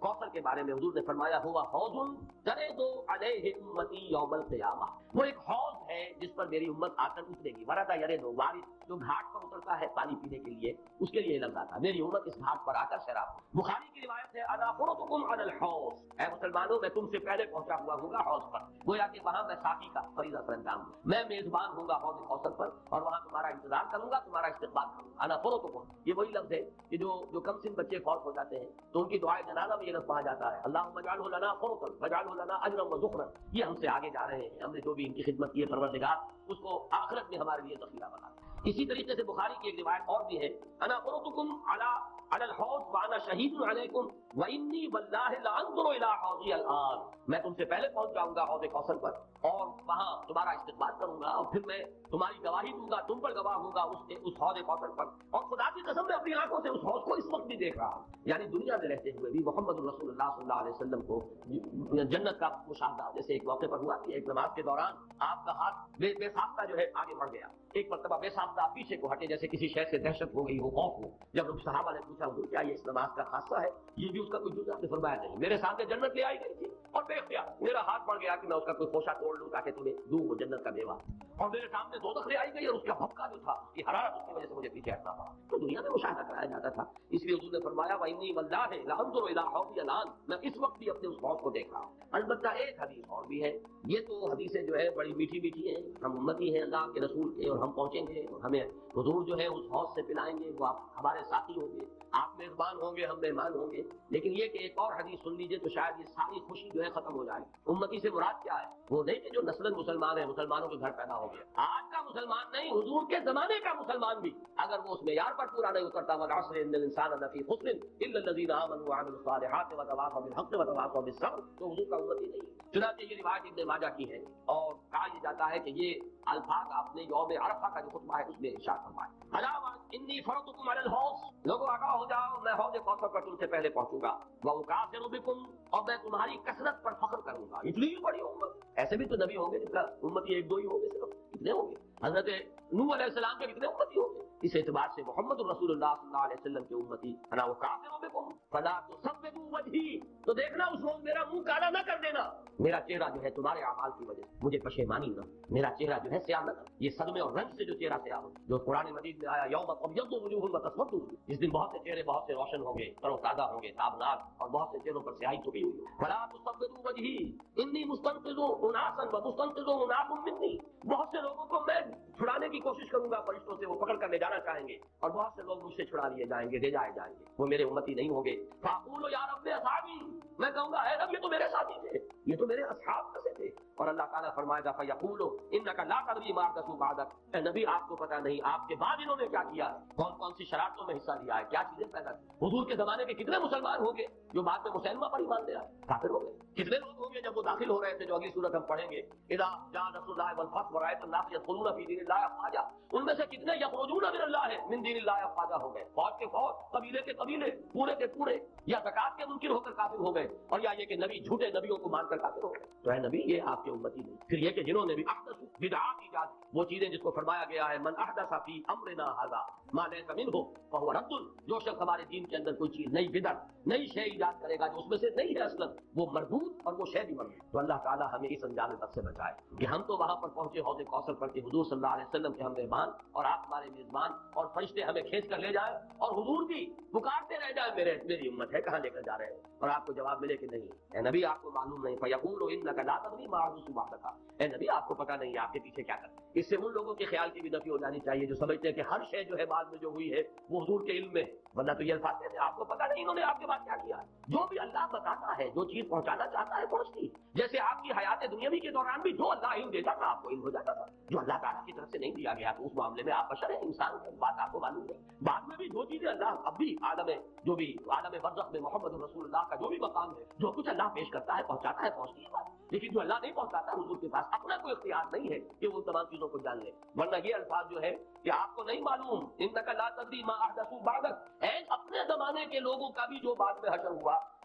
کوثر کے بارے میں حضور نے فرمایا ہوا حوض ترد علیہ امتی یوم القیامہ، وہ ایک حوض ہے جس پر میری امت آ کر اترے گی۔ ورد یرد، وارد جو گھاٹ پر اترتا ہے پانی پینے کے لیے، اس کے لیے یہ لفظ آتا، میری امت اس گھاٹ پر آ کر سیراب۔ بخاری کی روایت ہے انا فرطکم علی الحوض، اے مسلمانوں میں تم سے پہلے پہنچا ہوا ہوں گا حوض پر، گویا کہ وہاں میں ساقی کا فریضہ سر انجام دوں، میں میزبان ہوں گا حوض کوثر پر، اور وہاں تمہارا انتظار کروں گا، تمہارا استقبال کروں گا۔ انا فرطکم، یہ وہی لفظ ہے کہ جو کم سن بچے فوت ہو جاتے ہیں تو ان کی دعائے جنازہ میں یہ لفظ پڑھا جاتا ہے، اللہم اجعلہ لنا فرطا واجعلہ لنا اجرا وذخرا، یہ ہم سے آگے جا رہے ہیں، ہم نے جو بھی ان کی خدمت کی ہے پروردگار اس کو آخرت میں ہمارے لیے ذخیرہ بنا۔ اسی طریقے سے بخاری کی ایک روایت اور بھی ہے، انا فرطکم علی الحوض وانا شہید علیکم وانی واللہ لانظر الی حوضی الان، میں تم سے پہلے پہنچ جاؤں گا حوض کوثر پر اور وہاں تمہارا استقبال کروں گا، اور پھر میں تمہاری گواہی دوں گا، تم پر گواہ ہوں گا اس حوض کوثر پر، اور خدا کی قسم میں اپنی آنکھوں سے اس حوض کو اس وقت بھی دیکھ رہا ہوں۔ یعنی دنیا میں رہتے ہوئے بھی محمد رسول اللہ صلی اللہ علیہ وسلم کو جنت کا مشاہدہ جیسے ایک موقع پر ہوا کہ ایک نماز کے دوران آپ کا ہاتھ بے ساختہ جو ہے آگے بڑھ گیا، ایک مرتبہ بے ساختہ پیچھے کو ہٹے جیسے کسی شے سے دہشت ہو گئی ہو، خوف ہو۔ جب صحابہ نے پوچھا حضور کیا یہ اس نماز کا خاصہ ہے؟ یہ بھی اس کا کوئی جزء؟ آپ نے فرمایا نہیں، میرے سامنے جنت لے آئی گئی تھی اور بے اختیار میرا ہاتھ بڑھ گیا کہ میں اس کا کوئی خوشہ توڑ لوں تاکہ تمہیں دوں وہ جنت کا میوہ، اور میرے سامنے دوزخ لے آئی گئی اور اس کا بھبکا جو تھا اس کی حرارت اس کی وجہ سے مجھے پیچھے ہٹنا پڑا۔ تو دنیا میں مشاہدہ کرایا جاتا تھا، اس لیے حضور نے فرمایا وانی واللہ لانظر الی حوضی الان، میں اس وقت بھی اپنے اس حوض کو دیکھ رہا ہوں۔ البتہ ایک حدیث اور بھی ہے، یہ تو حدیثیں جو ہے بڑی میٹھی میٹھی ہیں، ہم امتی ہیں اللہ کے رسول کے اور ہم پہنچیں گے اور ہمیں حضور جو ہے اس حوض سے پلائیں گے، وہ آپ ہمارے ساتھی ہوں گے، آپ میزبان ہوں گے، ہم مہمان ہوں گے۔ لیکن یہ کہ ایک اور حدیث سن لیجئے تو شاید یہ ساری خوشی جو ہے ختم ہو جائے۔ امتی سے مراد کیا ہے؟ وہ نہیں کہ جو نسلاً مسلمان ہیں، مسلمانوں کے گھر پیدا ہو گیا، آج کا مسلمان نہیں، حضور کے زمانے کا مسلمان بھی اگر وہ اس معیار پر پورا نہیں اترتا، والعصر ان الانسان لفی خسر الا الذین آمنوا وعملوا الصالحات وتواصوا بالحق وتواصوا بالصبر، تو حضور کا امتی نہیں ہے۔ چنانچہ یہ روایت ابن ماجہ کی ہے اور کہا یہ جاتا ہے کہ یہ الفاظ آپ نے یوم عرفہ کا جو خطبہ ہے اس میں ارشاد فرمایا، علاوہ انی فرطکم علی الحوض، لوگوں آگاہ ہو جاؤ میں حوض کوثر پر تم سے پہلے پہنچوں گا، واکاثر بکم، اور میں تمہاری کثرت پر فخر کروں گا۔ اتنی بڑی امت، ایسے بھی تو نبی ہوں گے جن کا امتی ایک دو ہی ہوں گے، صرف کتنے ہوں گے؟ حضرت نوح علیہ السلام کے کتنے امتی ہوں گے؟ اس اعتبار سے محمد رسول اللہ صلی اللہ علیہ وسلم کے امتی انا وکافر بکم فلا تسودوا وجہی، تو دیکھنا اس روز میرا منہ کالا نہ کر دینا، میرا چہرہ جو ہے تمہارے اعمال کی وجہ سے مجھے پشیمانی نہ، میرا چہرہ جو ہے سیاہ نہ، یہ صدمے اور رنج سے جو چہرہ سیاہ ہو، جو قرآن مجید میں آیا یوم تبیض وجوہ وتسود وجوہ، اس دن بہت سے چہرے بہت سے روشن ہوں گے، تر و تازہ ہوں گے، تابناک، اور بہت سے چہروں پر سیاہی چھپی ہوئی ہے۔ فلا تسودوا وجہی انی مستنقذ اناسا ومستنقذ اناس منی، بہت سے لوگوں کو میں چھڑانے کی کوشش کروں گا فرشتوں سے، وہ پکڑ کر لے جانا چاہیں گے، اور بہت سے لوگ مجھ سے چھڑا لیے جائیں گے، لے جائے جائیں گے، وہ میرے امتی نہیں ہوں گے۔ فاقول یا رب اصحابی، میں کہوں گا اے رب یہ تو میرے ساتھی تھے، یہ تو میرے اصحاب میں سے تھے، اور اللہ تعالیٰ فرمائے گا فیقول انک لا تدری ما احدثوا بعدک، اے نبی آپ کو پتہ نہیں آپ کے بعد انہوں نے کیا کیا ہے، کون کون سی شرارتوں میں حصہ لیا ہے، کیا چیزیں پیدا کی۔ حضور کے زمانے کے کتنے مسلمان ہوں گے جو بعد میں مسلمہ پر ایمان لے آئے، کافر ہو گئے؟ کتنے لوگ ہوں گے جب وہ داخل ہو رہے تھے، جو اگلی صورت ہم پڑھیں گے، اذا جاء نصر اللہ والفتح ورأيت الناس يدخلون في دين الله افواجا، ان میں سے کتنے یخرجون من اللہ من دین اللہ افواجا ہو گئے، فوج کے فوج، قبیلے کے قبیلے، پورے کے پورے، یا زکات کے منکر ہو کر کافر ہو گئے، اور یا یہ کہ نبی جھوٹے نبیوں کو مان کر کافر ہو گئے۔ تو اے نبی یہ آپ کے امتی نہیں۔ پھر یہ کہ جنہوں نے بھی احدث بدعات ایجاد، وہ چیزیں جس کو فرمایا گیا ہے من احدث فی امرنا ھذا ما لیس منہ فہو رد، جو شخص ہمارے دین کے اندر کوئی چیز نئی بدعت نئی شے ایجاد کرے گا جو اس میں سے نہیں ہے اصلا، وہ مردود اور وہ شے بھی مردود۔ تو اللہ تعالیٰ ہمیں اس انجام بد سے بچائے کہ ہم تو وہاں پر پہنچے حوض کوثر پر کہ حضور صلی اللہ علیہ وسلم کے ہم مہمان اور آپ ہمارے میزبان، اور فرشتے ہمیں کھینچ کر لے جائیں، اور حضور بھی پکارتے رہ جائیں میری امت ہے کہاں لے کر جا رہے ہیں، اور آپ کو جواب ملے کہ نہیں اے نبی آپ کو معلوم نہیں، فیقول انک لا تدری ما احدثوا بعدک، اے نبی آپ کو پتہ نہیں آپ کے پیچھے کیا کرتے۔ اس سے ان لوگوں کے خیال کی بھی نفی ہو جانی چاہیے جو سمجھتے ہیں کہ ہر شے جو ہے بعد میں جو ہوئی ہے وہ حضور کے علم میں، ورنہ تو یہ الفاظ کہتے ہیں آپ کو پتہ نہیں انہوں نے آپ کے بعد کیا کیا۔ جو بھی اللہ بتاتا ہے، جو چیز پہنچانا چاہتا ہے پہنچتی، جیسے آپ کی حیات دنیاوی کے دوران بھی جو اللہ علم دیتا تھا آپ کو علم ہو جاتا تھا، جو اللہ تعالیٰ کی طرف سے نہیں دیا گیا تو اس معاملے میں آپ بشر ہیں، انسان ہیں، بات آپ کو معلوم ہے۔ بعد میں بھی جو چیزیں اللہ اب بھی عالم برزخ میں محمد رسول اللہ کا جو بھی مقام ہے، جو کچھ اللہ پیش کرتا ہے پہنچاتا ہے پہنچتی ہے بات، لیکن جو اللہ نہیں پہنچاتا حضور کے پاس اپنا کوئی اختیار نہیں ہے کہ وہ تمام چیزوں کو جان لے، ورنہ یہ الفاظ جو ہے کہ آپ کو نہیں معلوم انک لا تدری ما احدثوا بعدک، اپنے زمانے کے لوگوں کا بھی جو بعد میں حشر ہوا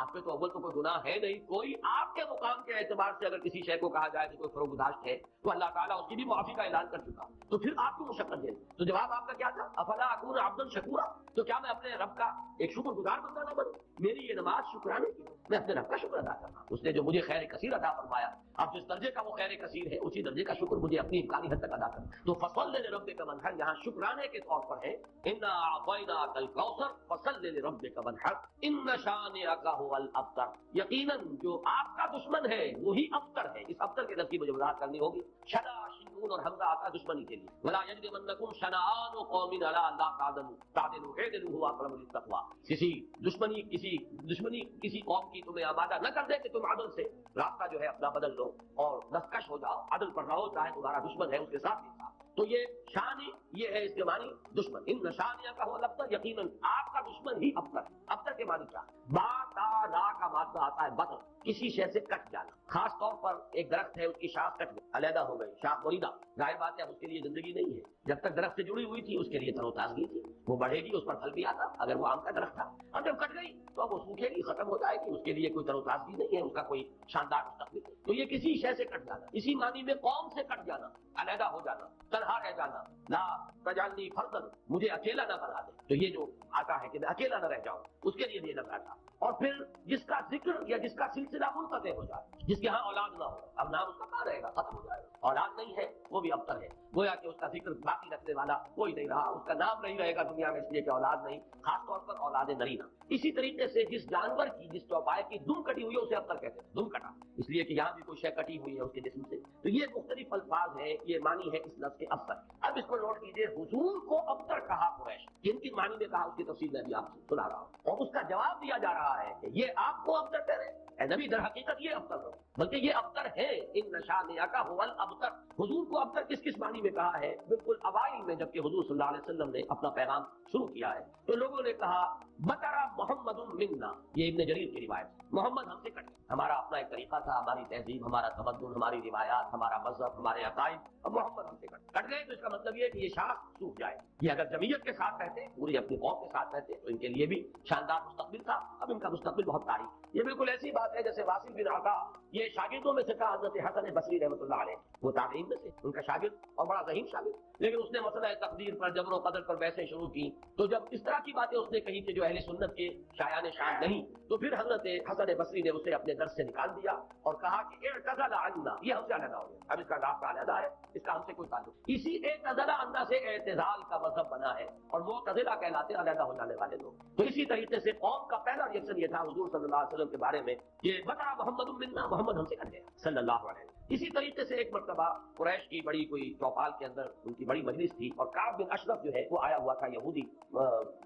آپ پہ تو اول تو کوئی گناہ ہے نہیں، کوئی آپ کے مقام کے اعتبار سے اگر کسی شے کو کہا جائے کہ کوئی فروغ داشت ہے تو اللہ تعالیٰ اس کی بھی معافی کا اعلان کر چکا، تو پھر آپ کی مشقت ہے؟ تو جواب آپ کا کیا تھا؟ افلا اکون عبدا شکورا، تو کیا میں اپنے رب کا ایک شکر گزار بندہ نہ بنوں؟ میری یہ نماز شکرانے کی، میں اپنے رب کا شکر ادا کرنا، اس نے جو مجھے خیر کثیر عطا فرمایا، اب جس درجے کا وہ خیر کثیر ہے اسی درجے کا شکر مجھے اپنی امکانی حد تک ادا کرنا۔ تو فصل لربک وانحر یہاں شکرانے کے طور پر ہے، انا اعطیناک الکوثر فصل لربک وانحر ان شانئک هو الابتر، یقیناً جو آپ کا دشمن ہے وہی ابتر ہے۔ اس ابتر کے لفظ کی مجھے وضاحت کرنی ہوگی۔ شنا شنون اور حمزہ آتا ہے دشمنی کے لیے، ولا یجرمنکم شنآن قوم علی الا تعدلوا اعدلوا هو اقرب للتقوی، دشمنی کسی قوم کی تمہیں آمادہ نہ کر دے کہ تم عدل سے راستہ جو ہے اپنا بدل لو اور نسکش ہو جاؤ، عدل پر رہو، چاہے تمہارا دشمن ہے اس کے ساتھ انصاف۔ تو یہ شانی یہ ہے اس کے معنی دشمن، ان نشانیہ کا ہو الابتر، یقیناً آپ کا دشمن ہی ابتر ہے۔ ابتر کے معنی کیا؟ با تا لا کا مادہ آتا ہے بطن، کسی شے سے کٹ جانا، خاص طور پر ایک درخت ہے اس کی شاخ کٹ گئی، علیحدہ ہو گئی، شاخ مریدہ، ظاہر بات ہے اب اس کے لیے زندگی نہیں ہے، جب تک درخت سے جڑی ہوئی تھی اس کے لیے تر و تازگی تھی، وہ بڑھے گی، اس پر پھل بھی آتا اگر وہ آم کا درخت تھا، اب جب کٹ گئی تو اب وہ سوکھے گی، ختم ہو جائے گی، اس کے لیے کوئی تر و تازگی نہیں ہے، اس کا کوئی شاندار مستقبل نہیں۔ تو یہ کسی شے سے کٹ جانا، اسی معنی میں قوم سے کٹ جانا، علیحدہ ہو جانا، تنہا رہ جانا، لا تجعلنی فردا، مجھے اکیلا نہ بنا دے، تو یہ جو آتا ہے کہ میں اکیلا نہ رہ جاؤں اس کے لیے یہ لفظ آتا۔ اور پھر جس کا ذکر یا جس کا سلسلہ منقطع ہو جائے، جس کے ہاں اولاد نہ ہو، اب نام اس کا کہاں رہے گا، ختم ہو جائے گا، اولاد نہیں ہے وہ بھی ابتر ہے، گویا کہ اس کا ذکر باقی رکھنے والا کوئی نہیں رہا، اس کا نام نہیں رہے گا دنیا میں اس لیے کہ اولاد نہیں، خاص طور پر اولاد نرینہ۔ اسی طریقے سے جس جانور کی، جس چوپائے کی دم کٹی ہوئی ہے اسے ابتر کہتے ہیں، دم کٹا، اس لیے کہ یہاں بھی کوئی شے کٹی ہوئی ہے اس کے جسم سے۔ تو یہ مختلف الفاظ ہیں، یہ معنی ہے اس لفظ کے ابتر۔ اب اس کو نوٹ کیجئے، حضور کو ابتر کہا قریش، کن کن معنی میں کہا اس کی تفصیل میں بھی آپ سے سنا رہا ہوں، اور اس کا جواب دیا جا رہا ہے کہ یہ آپ کو ابتر کہہ رہے ہیں، اے نبی در حقیقت یہ ابتر ہو، بلکہ یہ ابتر ہے، ان نشانیک هو الابتر۔ حضور کو ابتر کس کس معنی میں کہا ہے؟ بالکل اوائل میں جبکہ حضور صلی اللہ علیہ وسلم نے اپنا پیغام شروع کیا ہے تو لوگوں نے کہا بطر محمد منا، یہ ابن جریر کی روایت، محمد ہم سے کٹ گئے، ہمارا اپنا ایک طریقہ تھا، ہماری تہذیب، ہمارا تمدن، ہماری روایات، ہمارا مذہب، ہمارے عقائد، اب محمد ہم سے کٹ گئے، تو اس کا مطلب یہ ہے کہ یہ شاخ سوکھ جائے۔ یہ اگر جمعیت کے ساتھ رہتے، پوری اپنی قوم کے ساتھ رہتے تو ان کے لیے بھی شاندار مستقبل تھا، اب ان کا مستقبل بہت تاریخ۔ یہ بالکل ایسی بات ہے جیسے واصل بن عطا، یہ شاگردوں میں سے تھا حضرت حسن بصری رحمۃ اللہ علیہ، وہ تابعین میں سے ان کا شاگرد اور بڑا ذہین شاگرد، لیکن اس نے مسئلہ تقدیر پر، جبر و قدر پر بحثیں شروع کی، تو جب اس طرح کی باتیں اس نے کہی کہ جو اہل سنت کے شایان شان نہیں، تو پھر حضرت حسن بصری نے اسے اپنے درس سے نکال دیا اور کہا کہ اعتزل عنا، یہ ہم سے علیحدہ ہو گیا، اب اس کا راستہ علیحدہ ہے، اس کا ہم سے کوئی تعلق۔ اسی اعتزل عنا سے اعتزال کا مذہب بنا ہے، اور معتزلہ کہلاتے علیحدہ ہو جانے والے لوگ۔ تو اسی طریقے سے قوم کا پہلا ریئیکشن یہ تھا حضور صلی اللہ علیہ وسلم کے بارے میں کہ بطا محمد منا، محمد ہم سے کٹ گیا صلی اللہ علیہ وسلم۔ اسی طریقے سے ایک مرتبہ قریش کی بڑی کوئی چوپال کے اندر ان کی بڑی مجلس تھی، اور کعب بن اشرف جو ہے وہ آیا ہوا تھا یہودی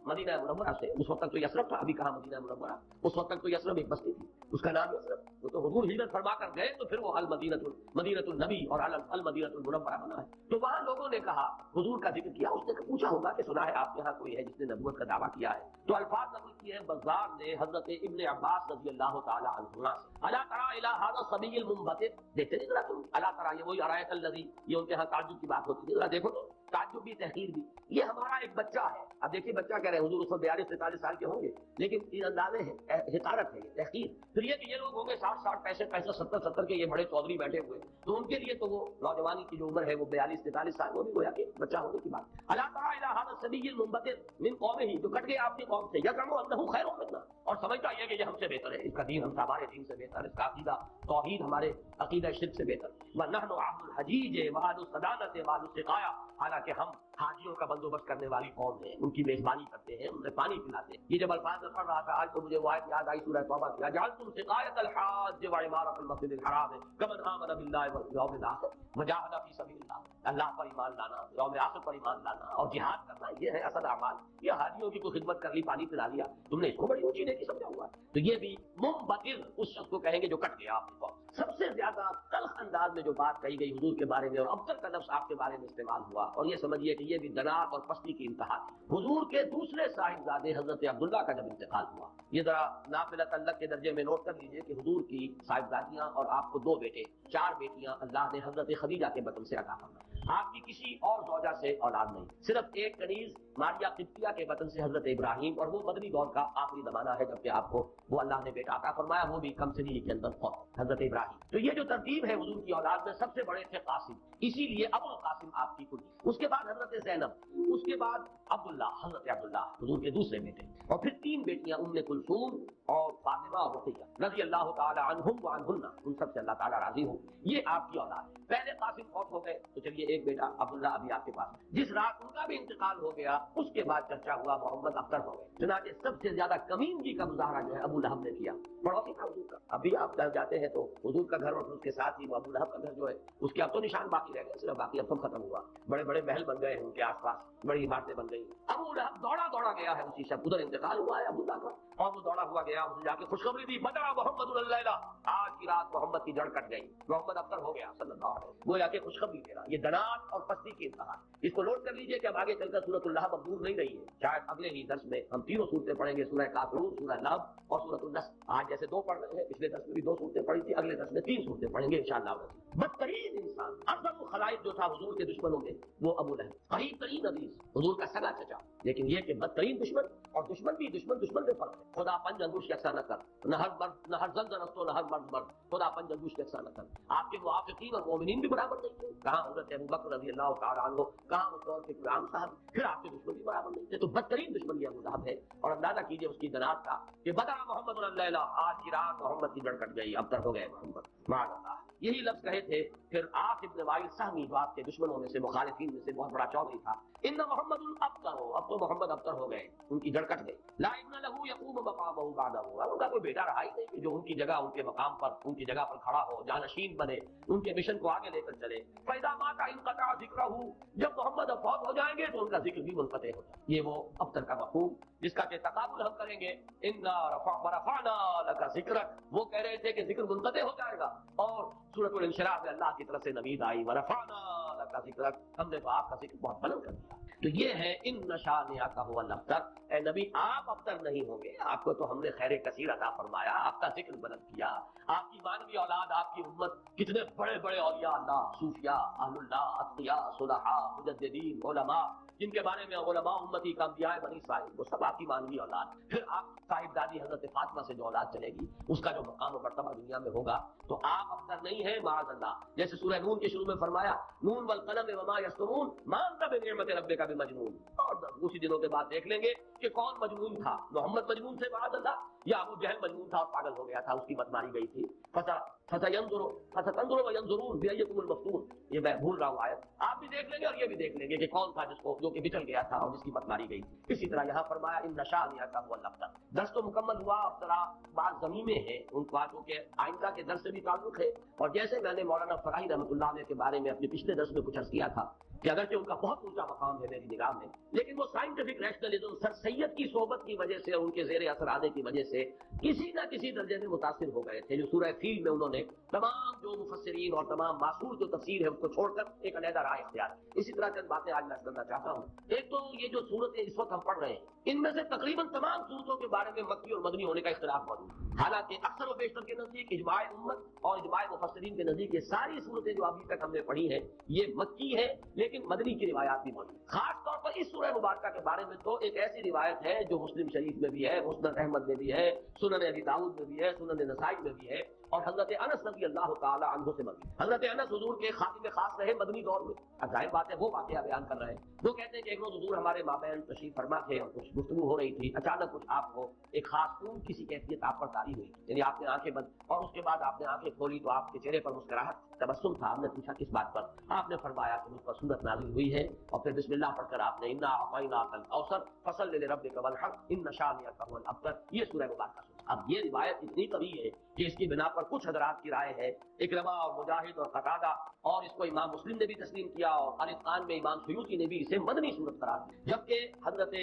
مدینہ منورہ سے، اس وقت تک تو یثرب تھا، ابھی کہا مدینہ منورہ، اس وقت تک تو یثرب ایک بستی تھی، اس کا نام یثرب، وہ تو حضور ہجرت فرما کر گئے تو پھر وہ مدینۃ النبی اور المدینۃ المنورہ بنا ہے۔ تو وہاں لوگوں نے کہا، حضور کا ذکر کیا، اس نے پوچھا ہوگا کہ سنا ہے آپ یہاں کوئی ہے جس نے نبوت کا دعویٰ کیا ہے، تو الفاظ نقل کیے ہیں بزار نے حضرت ابن عباس رضی اللہ تعالی عنہما سے، الا تری الی ھذا الصبی المنبتر، دیکھتے نہیں ذرا تم، الا تری، یہ وہی ارایت الذی، یہ ان کے ہاں تعجب کی بات ہوتی ہے، ذرا دیکھو تو، تعجب بھی تحقیر بھی، یہ ہمارا ایک بچہ ہے۔ اب دیکھیے بچہ کہہ رہے ہیں، حضور اس وقت 42-43 سال کے ہوں گے، لیکن یہ اندازے ہیں، حقارت ہے، یہ تحقیر۔ پھر یہ کہ یہ لوگ ہوں گے 60-60 65 70 کے، یہ بڑے چودھری بیٹھے ہوئے، تو ان کے لیے تو وہ نوجوانی کی جو عمر ہے وہ 42-43 سال، وہ بھی گویا کہ بچہ ہونے کی بات۔ الا تری الی ھذا الصبی المنبتر من قومہ، جو کٹ گیا اپنی قوم سے، یزعم انہ خیر منا، اور سمجھتا یہ کہ یہ ہم سے بہتر ہے، اس کا دین ہمارے دین سے بہتر ہے، اس کا عقیدہ توحید ہمارے عقیدہ شرک سے بہتر۔ ونحن اهل الحجیج واهل الصدانۃ واهل السقایا، حالانکہ ہم حاجیوں کا بندوبست کرنے والی قوم ہیں، ان کی میزبانی کرتے ہیں، انہیں پانی پلاتے ہیں۔ یہ جب الفاظ میں پڑھ رہا تھا آج تو مجھے وہ آیت یاد آئی سورہ توبہ کی، جعلتم سقایۃ الحاج وعمارۃ المسجد الحرام کمن آمن باللہ والیوم الاخر وجاہد فی سبیل اللہ، اللہ پر ایمان لانا، یوم آخر پر ایمان لانا اور جہاد کرنا، یہ ہے اصل اعمال۔ یہ حاجیوں کی کوئی خدمت کر لی، پانی پلا لیا، تم نے اس کو بڑی اونچی نیکی سمجھا ہوا ہے، تو یہ بھی منبتر اس شخص کو کہیں گے جو کٹ گیا آپ کو۔ سب سے زیادہ تلخ انداز میں جو بات کہی گئی حضور کے بارے میں، اور ابتر کا لفظ آپ کے بارے میں استعمال ہوا، اور یہ سمجھیے کہ یہ بھی دنات اور پستی کی انتہا تھی۔ حضور کے دوسرے صاحبزادے حضرت عبداللہ کا جب انتقال ہوا، یہ ذرا نافلہ تعلق کے درجے میں نوٹ کر لیجئے کہ حضور کی صاحبزادیاں اور آپ کو 2 بیٹے، 4 بیٹیاں اللہ نے حضرت خدیجہ کے بطن سے عطا فرمائیں۔ آپ کی کسی اور زوجہ سے اولاد نہیں، صرف ایک کنیز ماریہ قبطیہ کے وطن سے حضرت ابراہیم، اور وہ مدنی دور کا آخری زمانہ ہے جبکہ آپ کو وہ اللہ نے بیٹا عطا فرمایا، وہ بھی کم سنی کے اندر فوت حضرت ابراہیم۔ تو یہ جو ترتیب ہے حضور کی اولاد میں سب سے بڑے تھے قاسم، اسی لیے ابو القاسم آپ کی کنی، اس کے بعد حضرت زینب، اس کے بعد عبداللہ، حضرت عبداللہ حضور کے دوسرے بیٹے، اور پھر 3 بیٹیاں ام کلثوم اور فاطمہ اور رقیہ رضی اللہ تعالی عنہم وعنہن، ان سب سے اللہ تعالی راضی ہو۔ یہ آپ کی اولاد ہے۔ پہلے قاسم فوت ہو گئے تو چلیے ایک بیٹا عبداللہ ابھی آپ کے پاس، جس رات ان کا بھی انتقال ہو گیا اس کے بعد چرچا ہوا محمد اختر ہو گئے۔ چنانچہ سب سے زیادہ کمینگی کا مظاہرہ جو ہے ابو لہب نے کیا، پڑوسی تھا حضور کا۔ ابھی آپ جاتے ہیں تو حضور کا گھر اور اس کے ساتھ ہی ابو لہب کا گھر جو ہے اس کے اب تو نشان باقی رہ گئے، صرف باقی اب سب ختم ہوا، بڑے بڑے محل بن گئے ہیں ان کے آس پاس، بڑی عمارتیں بن گئی۔ ابو لہب دوڑا گیا ہے اسی شب، ادھر انتقال ہوا ہے عبداللہ کا، اور وہ دوڑا ہوا گیا، اسے جا کے خوشخبری دی، بدر محمد اللیلہ، آج کی رات محمد کی جڑ کٹ گئی، محمد افطر ہو گیا صلی اللہ علیہ وسلم۔ وہ جا کے خوشخبری دے رہا، یہ دنات اور پستی کی انتہا۔ اس کو نوٹ کر لیجئے کہ اب آگے چل کر سورۃ اللہب اب دور نہیں رہی ہے، شاید اگلے ہی درس میں ہم 3 صورتیں پڑھیں گے، سورہ کافرون، سورہ لہب اور سورۃ النصر۔ آج جیسے 2 پڑھ رہے ہیں، پچھلے درس میں بھی 2 صورتیں پڑھی تھی، اگلے درس میں 3 صورتیں پڑھیں گے انشاءاللہ۔ بدترین انسان، افضل خلائق جو تھا حضور کے دشمنوں میں، وہ ابو لہب، قریب ترین عزیز، حضور کا سگا چچا، لیکن یہ کہ بدترین دشمن، اور دشمن بھی دشمن میں فرق ہے۔ خدا پنج انگوش یکساں نہ کر، نہ ہر مرد نہ ہر زن زنستو نہ ہر مرد مرد، خدا پنج انگوش یکساں نہ کر۔ آپ کے موافقین اور مومنین بھی برابر نہیں تھے، کہاں حضرت ابوبکر رضی اللہ تعالیٰ عنہ، کہاں اس دور کے غلام صاحب، پھر آپ کے دشمن بھی برابر نہیں تھے۔ تو بدترین دشمن یہ ابو لہب ہے، اور اندازہ کیجئے اس کی دنات کا کہ بدر محمد اللیلہ، آج کی رات محمد کی جڑ کٹ گئی، ابتر ہو گئے محمد، معاذ اللہ۔ یہی لفظ کہے تھے پھر عاص ابن وائل سہمی، جو آپ کے دشمنوں میں سے مخالفین میں سے بہت بڑا چودھری تھا، ان محمد الابتر ہو، اب تو محمد ابتر ہو گئے، ان کی جڑ کٹ گئی، لا ابن لہو یقوم مقامہ بعدہ، اب ان کا کوئی بیٹا رہا ہی نہیں کہ جو ان کی جگہ، ان کے مقام پر، ان کی جگہ پر کھڑا ہو، جانشین بنے، ان کے مشن کو آگے لے کر چلے۔ فَإِذَا مَاتَ انقطع ذِكْرُهُ، جب محمد اب فوت ہو جائیں گے تو ان کا ذکر بھی منقطع ہو جائے۔ یہ وہ ابتر کا مفہوم جس کا کہ تقابل ہم کریں گے، اِنَّا رَفَعْنَا لَكَ ذِكْرَكَ، وہ کہہ رہے تھے کہ ذکر منقطع ہو جائے گا، اور سورۃ الانشراح میں اللہ کی طرف سے نوید آئی، وَرَفَعْنَا لَكَ ذِكْرَكَ، ہم نے تو آپ کا ذکر بہت بلند کر دیا۔ تو یہ ہے ان شانئک هو الابتر، اے نبی آپ ابتر نہیں ہوں گے، آپ کو تو ہم نے خیر کثیر عطا فرمایا، آپ کا ذکر بلند کیا، آپ کی مانوی اولاد، آپ کی امت، کتنے بڑے بڑے اولیاء اللہ، صوفیاء، اہل اللہ، اتقیاء، صلحاء، مجددین، علماء، جن کے بارے میں علماء امتی کا انبیاء بنی اسرائیل، وہ سب آپ کی مانوی اولاد۔ پھر آپ صاحب دادی حضرت فاطمہ سے جو اولاد چلے گی، اس کا جو مقام و مرتبہ دنیا میں ہوگا، تو آپ ابتر نہیں ہیں معاذ اللہ۔ جیسے سورہ نون کے شروع میں فرمایا، نون والقلم وما یسطرون ما انت بنعمت ربک بمجنون، اور اسی دنوں کے بعد دیکھ لیں گے کہ کون مجنون تھا، محمد مجنون سے معاذ اللہ، یا ابو جہل مجنون تھا اور پاگل ہو گیا تھا، اس کی مت ماری گئی تھی۔ فَسَتَنظُرُ وَيَنظُرُونَ بِأَيِّكُمُ الْمَفْتُونُ، یہ میں بھول رہا ہوں آیت، آپ بھی دیکھ لیں گے اور یہ بھی دیکھ لیں گے کہ کون تھا جس کو جو کہ بچل گیا تھا اور جس کی مت ماری گئی تھی۔ اسی طرح یہاں فرمایا ان شانئک هو الابتر۔ درس تو مکمل ہوا، اب ذرا بعض ضمیمیں ہیں ان باتوں کے آئندہ کے درس سے بھی تعلق ہے، اور جیسے میں نے مولانا فراحی رحمۃ اللہ علیہ کے بارے میں اپنے پچھلے درس میں کچھ عرض کیا تھا کہ اگرچہ ان کا بہت اونچا مقام ہے میری نگاہ میں، لیکن وہ سائنٹیفک ریشنلزم، سر سید کی صحبت کی وجہ سے، ان کے زیر اثر آنے کی وجہ سے کسی نہ کسی درجے میں متاثر ہو گئے تھے، جو سورہ فیل میں انہوں نے تمام جو مفسرین اور تمام معصور جو تفسیر ہے اس کو چھوڑ کر ایک علیحدہ رائے اختیار کی۔ اسی طرح چند باتیں آج میں کرنا چاہتا ہوں۔ ایک تو یہ جو صورتیں اس وقت ہم پڑھ رہے ہیں، ان میں سے تقریباً تمام صورتوں کے بارے میں مکی اور مدنی ہونے کا اختلاف موجود ہے، حالانکہ اکثر و بیشتر کے نزدیک، اجماع امت اور اجماع مفسرین کے نزدیک، یہ ساری صورتیں جو ابھی تک ہم نے پڑھی ہیں یہ مکی ہے، لیکن مدنی کی روایات بھی موجود ہیں۔ خاص طور پر اس سورہ مبارکہ کے بارے میں تو ایک ایسی روایت ہے جو مسلم شریف میں بھی ہے، مسند احمد میں بھی ہے، سنن ابی داؤد میں بھی ہے، سنن نسائی میں بھی ہے، اور حضرت انس رضی اللہ تعالی عنہ سے مروی۔ حضرت انس حضور کے خادم خاص رہے مدنی دور میں، ظاہر بات ہے وہ واقعہ بیان کر رہے ہیں۔ وہ کہتے ہیں کہ ایک روز حضور ہمارے مابین تشریف فرما تھے اور کچھ گفتگو ہو رہی تھی، اچانک کچھ آپ کو ایک خاص خون کسی کیفیت آپ پر طاری ہوئی، یعنی آپ نے آنکھیں بند، اور اس کے بعد آپ نے آنکھیں کھولی تو آپ کے چہرے پر مسکراہٹ، تبسم تھا۔ ہم نے پوچھا کس بات پر؟ آپ نے فرمایا کہ مجھ پر سورت نازل ہوئی ہے، اور پھر بسم اللہ پڑھ کر آپ نے انا اعطیناک الکوثر فصل لربک وانحر ان شانئک هو الابتر، یہ سورہ مبارکہ سنی۔ اب یہ روایت اتنی قوی ہے کہ اس کی بنا پر کچھ حضرات کی رائے ہے، اکرمہ اور مجاہد اور قتادہ، اور اس کو امام مسلم نے بھی تسلیم کیا، اور الاتقان میں امام سیوطی نے بھی اسے مدنی صورت قرار دیا، جبکہ حضرت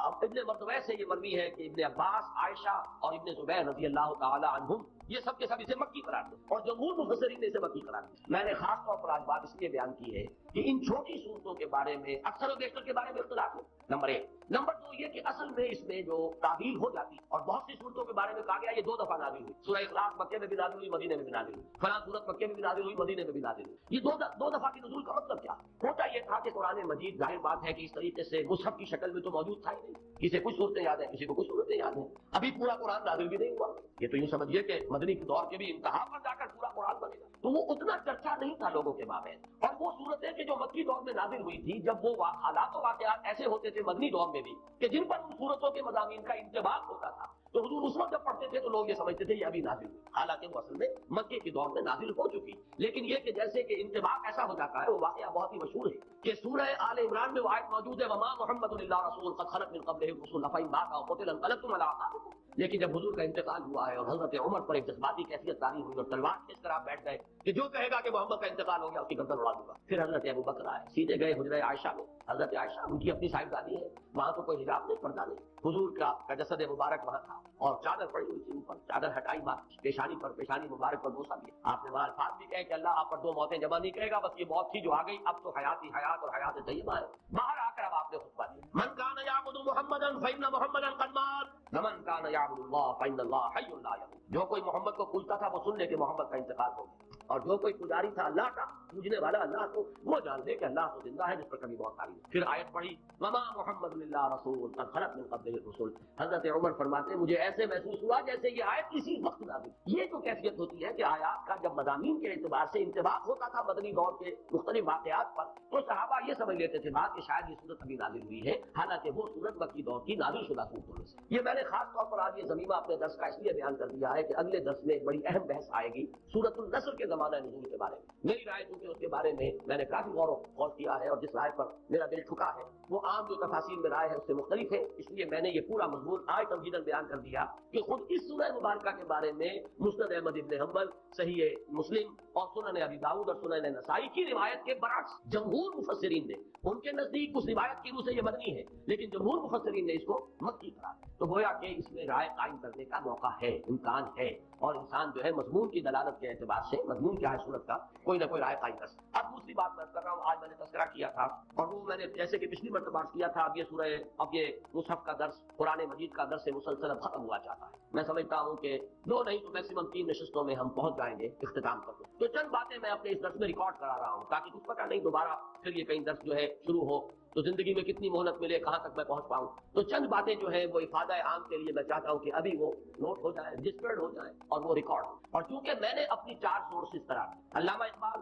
ابن مردویہ سے یہ مروی ہے کہ ابن عباس، عائشہ اور ابن زبیر رضی اللہ تعالی عنہم یہ سب کے سب اسے مکی قرار دیں، اور جمہور مفسرین نے اسے مکی قرار دیا۔ میں نے خاص طور پر آج بات اس لیے بیان کی ہے کہ ان چھوٹی صورتوں کے بارے میں اکثر و بیشتر کے بارے میں اختلاف ہے، نمبر ایک۔ نمبر دو یہ کہ اصل میں اس میں جو تعبیر ہو جاتی اور بہت سی صورتوں کے بارے میں کہا گیا یہ 2 دفعہ نازل ہوئی، سورہ اخلاص مکے میں بھی نازل ہوئی، مدینے میں بھی نازل ہوئی، فلاں سورت مکے میں بھی نازل ہوئی، مدینے میں بھی نازل ہوئی۔ یہ دو دفعہ کی نزول کا مطلب کیا ہوتا؟ یہ تھا کہ قرآن مجید ظاہر بات ہے کہ اس طریقے سے مصحف کی شکل میں تو موجود تھا ہی نہیں، کسی کچھ صورتیں یاد ہیں، کسی کو کچھ صورتیں یاد ہیں، ابھی پورا قرآن نازل بھی نہیں ہوا۔ یہ تو یوں سمجھیے کہ مدنی کے دور کے بھی انتہا پر جا کر پورا قرآن بنے گا، تو وہ اتنا چرچا نہیں تھا لوگوں کے مابین۔ اور وہ صورتیں کہ جو مکی دور میں نازل ہوئی تھی، جب وہ حالات و واقعات ایسے ہوتے تھے مدنی دور میں بھی کہ جن پر ان صورتوں کے مضامین کا انطباق ہوتا تھا، تو حضور اس وقت جب پڑھتے تھے تو لوگ یہ سمجھتے تھے یہ ابھی نازل ہوئی، حالانکہ وہ اصل میں مکے کے دور میں نازل ہو چکی۔ لیکن یہ کہ جیسے کہ انطباق ایسا ہو جاتا ہے، وہ واقعہ بہت ہی مشہور ہے کہ سورہ آل عمران میں وہ آیت موجود ہے وما محمد الا رسول قد خلت من قبلہ الرسل افإن مات أو قتل انقلبتم على أعقابكم۔ لیکن جب حضور کا انتقال ہوا ہے اور حضرت عمر پر ایک جذباتی کیفیت طاری ہوئی اور تلوار کھینچ کر آپ بیٹھ گئے کہ جو کہے گا کہ محمد کا انتقال ہو گیا اس کی گردن اڑا دوں گا، پھر حضرت ابوبکر آئے، سیدھے گئے حجرہ عائشہ میں۔ حضرت عائشہ ان کی اپنی صاحبزادی ہے، وہاں تو کوئی حجاب نہیں، پردہ نہیں، حضور کا جسد مبارک وہاں تھا اور چادر پڑی ہوئی تھی اوپر، چادر ہٹائی بات پیشانی پر، پیشانی مبارک پر بوسہ دیا۔ آپ نے وہاں الفاظ بھی کہے کہ اللہ آپ پر 2 موتیں جمع نہیں کرے گا، بس یہ موت تھی جو آ گئی، اب تو حیات ہی حیات اور حیات طیبہ ہے۔ باہر آ کر اب آپ نے خطبہ دیا، من کان یعبد محمدا فإن محمدا قد مات ومن کان یعبد اللہ فإن اللہ حی لا يموت۔ جو کوئی محمد کو پوجتا تھا وہ سن لے کہ محمد کا انتقال ہو گیا، اور جو کوئی پجاری تھا اللہ کا، پوجنے والا اللہ کو، وہ جان لے کہ اللہ تو زندہ ہے جس پر کبھی موت آئی۔ پھر آیت پڑھی وما محمد الا رسول قد خلت من قبلہ الرسل۔ حضرت عمر فرماتے ہیں مجھے ایسے محسوس ہوا جیسے یہ آیت اسی وقت نازل۔ یہ جو کیفیت ہوتی ہے کہ آیات کا جب مضامین کے اعتبار سے انطباق ہوتا تھا مدنی دور کے مختلف واقعات پر، تو صحابہ یہ سمجھ لیتے تھے بات کہ شاید یہ صورت ابھی نازل ہوئی ہے، حالانکہ وہ صورت مکی دور کی نازل شدہ صورتوں میں سے۔ یہ میں نے خاص طور پر آج یہ ضمیمہ اپنے درس کا اس لیے بیان کر دیا ہے کہ اگلے درس میں ایک بڑی اہم بحث آئے گی سورۃ النصر کے زمانہ نزول کے بارے میں۔ میری رائے چونکہ اس کے بارے میں نے کافی غور و خوض کیا ہے، اور جس رائے پر میرا دل ٹھکا ہے وہ عام جو تفاصیل میں رائے ہے اس سے مختلف ہے، اس لیے میں نے یہ پورا مضمون آج تمہیداً بیان کر دیا کہ خود اس سورہ مبارکہ کے بارے میں مسند احمد ابن حنبل، صحیح مسلم اور سنن ابی داؤد اور سنن نسائی کی روایت کے برعکس جمہور مفسرین نے، ان کے نزدیک اس روایت کی روح سے یہ مدنی ہے لیکن جمہور مفسرین نے اس کو مکی قرار دیا، تو گویا کہ اس میں رائے قائم کرنے کا موقع ہے، امکان ہے، اور انسان جو ہے مضمون کی دلالت کے اعتبار سے مضمون کیا ہے صورت کا کوئی نہ کوئی رائے قائم کر سکتا۔ اب دوسری بات میں کر رہا ہوں، آج میں نے تذکرہ کیا تھا اور وہ میں نے جیسے کہ پچھلی مرتبہ عرض کیا تھا، اب یہ مصحف کا درس، قرآن مجید کا درس مسلسل اب ختم ہوا چاہتا ہے۔ میں سمجھتا ہوں کہ 2 نہیں تو میکسیمم 3 نشستوں میں ہم پہنچ جائیں گے اختتام کرتے، تو چند باتیں میں اپنے اس درس میں ریکارڈ کرا رہا ہوں تاکہ کچھ پتہ نہیں دوبارہ پھر یہ کہیں درس جو ہے شروع ہو تو زندگی میں کتنی مہلت ملے، کہاں تک میں پہنچ پاؤں۔ تو چند باتیں جو ہے وہ افادہ عام کے لیے میں چاہتا ہوں کہ ابھی وہ نوٹ ہو جائیں، ڈسپلڈ ہو جائیں اور وہ ریکارڈ ہو۔ اور چونکہ میں نے اپنی 4 سورسز قرار دی، علامہ اقبال،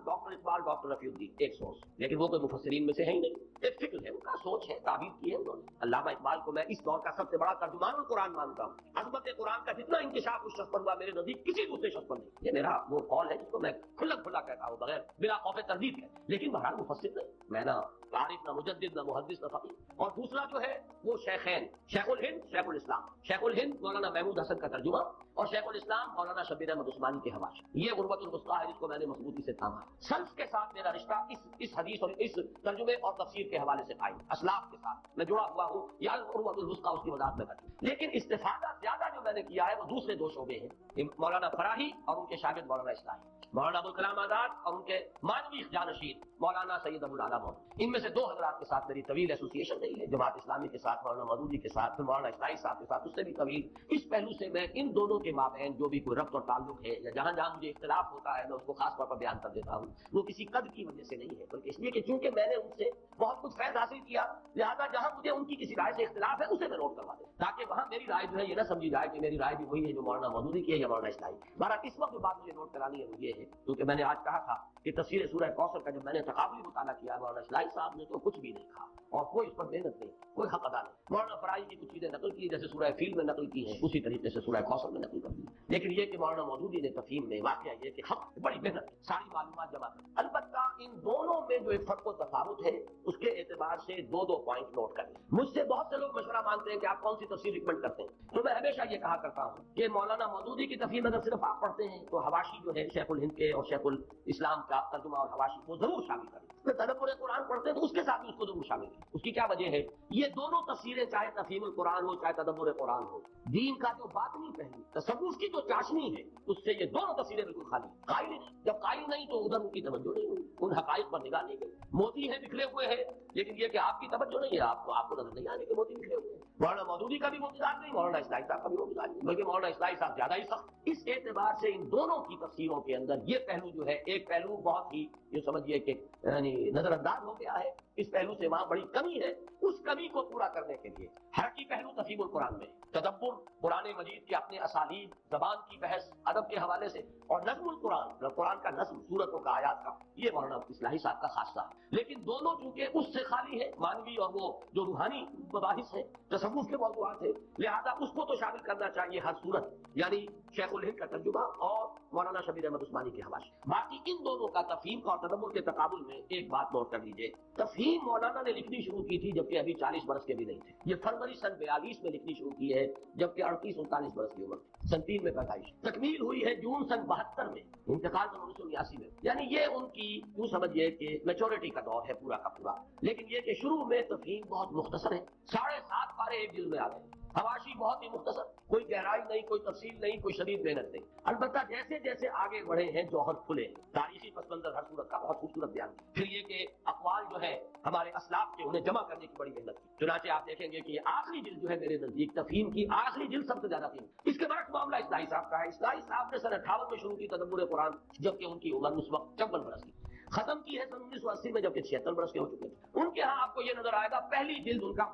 ڈاکٹر رفیع الدین ایک سورس، لیکن وہ کوئی مفسرین میں سے ہے ہی نہیں، ایک فکر ہے، ان کا سوچ ہے، تعبیر کی ہے انہوں نے۔ علامہ اقبال کو میں اس دور کا سب سے بڑا ترجمان القرآن مانتا ہوں، عظمت قرآن کا جتنا انکشاف اس شخص پر ہوا میرے نزدیک کسی دوسرے شخص پر نہیں۔ یہ میرا وہ قول ہے جس کو میں کھلا کہتا ہوں بغیر بلا خوف تردید ہے، لیکن بہرحال مفسر نہیں، میں نہ عارف نہ مجدد نہ محدث نہ فقیہ۔ اور دوسرا جو ہے وہ شیخین، شیخ الہند، شیخ الاسلام، شیخ الہند مولانا محمود حسن کا ترجمہ اور شیخ الاسلام مولانا شبیر احمد عثمانی کے حواشی، یہ غربت الوسطیٰ ہے جس کو میں نے مضبوطی سے تھاما۔ سلف کے ساتھ میرا رشتہ اس حدیث اور اس ترجمے اور تفسیر کے حوالے سے قائم، اسلاف کے ساتھ میں جڑا ہوا ہوں، یا غربت الوسطیٰ اس کی وضاحت میں کرتی۔ لیکن استفادہ زیادہ جو میں نے کیا ہے وہ دوسرے 2 شعبے ہیں، مولانا فراہی اور ان کے شاگرد مولانا اسلامی، مولانا ابوالکلام آزاد اور ان کے مانوی جانشین مولانا سید ابوالعلا مودودی۔ ان میں سے 2 حضرات کے ساتھ میری طویل ایسوسیشن رہی ہے، جماعت اسلامی کے ساتھ مولانا مودودی کے ساتھ، پھر مولانا اسلامی صاحب کے ساتھ اس سے بھی طویل۔ اس پہلو سے میں ان دونوں کے مابین جو بھی کوئی ربط اور تعلق ہے یا جہاں جہاں مجھے اختلاف ہوتا ہے میں اس کو خاص طور پر بیان کر دیتا ہوں، وہ کسی قد کی وجہ سے نہیں ہے بلکہ اس لیے کہ چونکہ میں نے ان سے بہت کچھ فیض حاصل کیا، لہٰذا جہاں مجھے ان کی کسی رائے سے اختلاف ہے اسے میں نوٹ کروا دوں تاکہ وہاں میری رائے جو ہے یہ نہ سمجھی جائے کہ میری رائے بھی وہی ہے جو مولانا مودودی کی ہے یا مولانا اسلامی۔ بہرحال اس وقت جو بات مجھے نوٹ کرانی ہے وہ یہ ہے، کیونکہ میں نے آج کہا تھا کہ تفسیر سورہ کوثر کا جب میں نے تقابلی مطالعہ کیا مولانا اسلامی صاحب نے تو کچھ بھی نہیں کہا اور کوئی اس پر محنت نہیں، کوئی حق ادا نہیں۔ مولانا فرائی کی کچھ چیزیں نقل کی جیسے سورہ فیل میں نقل کی ہیں اسی طریقے سے سورہ کوثر میں نقل کر دی، لیکن یہ کہ مولانا مودودی نے تفہیم میں واقعہ یہ کہ حق بڑی محنت ساری معلومات جمع کر۔ البتہ ان دونوں میں جو ایک فرق و تفاوت ہے اس کے اعتبار سے دو پوائنٹ نوٹ کریں. مجھ سے بہت سے لوگ مشورہ مانگتے ہیں کہ آپ کون سی تفسیر ریکمنڈ کرتے ہیں، تو میں ہمیشہ یہ کہا کرتا ہوں کہ مولانا مودودی کی تفسیر اگر صرف آپ پڑھتے ہیں تو حواشی جو ہے شیخ الہند کے اور شیخ الاسلام کا ترجمہ اور حواشی کو ضرور شامل کریں. تدبر قرآن پڑھتے ہیں تو اس کے ساتھ بھی اس کو ضرور شامل کریں. اس کی کیا وجہ ہے؟ یہ دونوں تفسیریں چاہے تفہیم القرآن ہو چاہے تدبر قرآن ہو، دین کا جو باطنی پہلو تصوف کی جو چاشنی ہے اس سے یہ دونوں تفسیریں بالکل خالی. قائل نہیں، جب قائل نہیں تو ادھر ان کی توجہ نہیں ہوئی، ان حقائق پر نگاہ نہیں گئی. موتی ہیں بکھرے ہوئے ہیں لیکن یہ کہ آپ کی توجہ نہیں ہے، آپ کو نظر نہیں آنے کے موتی بکھرے ہوئے ہیں. مولانا مودودی کا بھی موتیزات نہیں، مولانا اسلائی صاحب کا بھی موتیزات نہیں، بلکہ مولانا اسلائی صاحب زیادہ ہی سخت. اس اعتبار سے ان دونوں کی تفسیروں کے اندر یہ پہلو جو ہے، ایک پہلو بہت ہی یہ سمجھیے کہ یعنی نظر انداز ہو گیا ہے. اس پہلو سے وہاں بڑی کمی ہے. اس کمی کو پورا کرنے کے لیے حرکی پہلو تفہیم القرآن میں تدبر قرآن مجید کے اپنے اسالیب، زبان کی بحث، ادب کے حوالے سے، اور نظم القرآن قرآن کا نظم سورتوں کا آیات کا، یہ مولانا اصلاحی صاحب کا خاصہ ہے. لیکن دونوں چونکہ اس سے خالی ہے، مانوی اور وہ جو روحانی مباحث ہیں، تصوف کے موضوعات ہیں، لہذا اس کو تو شامل کرنا چاہیے ہر صورت، یعنی شیخ الہند کا ترجمہ اور مولانا شبیر احمد عثمانی کے حوالے. باقی ان دونوں کا تفہیم اور تدبر کے تقابل میں ایک بات نوٹ کر لیجیے. تفہیم مولانا نے لکھنی شروع کی تھی جبکہ ابھی 40 برس کے بھی نہیں تھے. یہ فروری سن 42 میں لکھنی شروع کی ہے جبکہ 38-39 برس کی عمر تھی. سن 3 میں پیدائش، تکمیل ہوئی ہے جون سن 72 میں، انتقال سن 1989 میں. یعنی یہ ان کی یوں سمجھیے کہ میچورٹی کا دور ہے پورا کا پورا. لیکن یہ کہ شروع میں تفہیم بہت مختصر ہے، 7.5 پارے ایک جلد میں آ گئے. حواشی بہت ہی مختصر، کوئی گہرائی نہیں، کوئی تفصیل نہیں، کوئی شدید محنت نہیں. البتہ جیسے جیسے آگے بڑھے ہیں جوہر کھلے، تاریخی پس منظر ہر صورت کا بہت خوبصورت بیان. پھر یہ کہ اقوال جو ہے ہمارے اسلاف کے، انہیں جمع کرنے کی بڑی محنت کی. چنانچہ آپ دیکھیں گے کہ یہ آخری جلد جو ہے میرے نزدیک تفہیم کی آخری جلد سب سے زیادہ تھی. اس کے برعکس معاملہ اسلائی صاحب کا ہے. اسلائی صاحب نے سن 58 میں شروع کی تدبر قرآن جبکہ ان کی عمر اس وقت 54 برس کی. ختم کی ہے سن 1980 میں جبکہ 76 برس کے ہو چکے تھے. ان کے ہاں آپ کو یہ نظر آئے گا پہلی جلد ان کا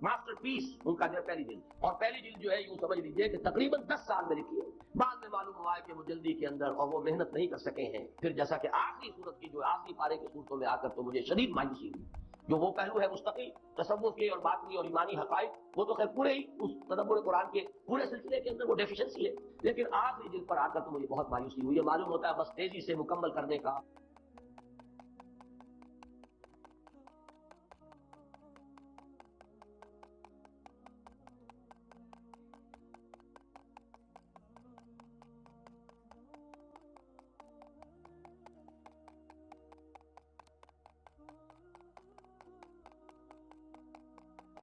ماسٹر پیس ان کا جو ہے پہلی جلد، اور پہلی جلد جو ہے یوں سمجھ لیجیے کہ تقریباً 10 سال میں لکھی ہے. بعد میں معلوم ہوا ہے کہ وہ جلدی کے اندر اور وہ محنت نہیں کر سکے ہیں. پھر جیسا کہ آخری صورت کی جو آخری پارے کی صورتوں میں آ کر تو مجھے شدید مایوسی ہوئی. جو وہ پہلو ہے مستقل تصوف کے اور باطنی اور ایمانی حقائق، وہ تو خیر پورے ہی اس تدبر قرآن کے پورے سلسلے کے اندر وہ ڈیفیشنسی ہے. لیکن آخری جلد پر آ کر تو مجھے بہت مایوسی ہوئی. معلوم ہوتا ہے بس تیزی سے مکمل کرنے کا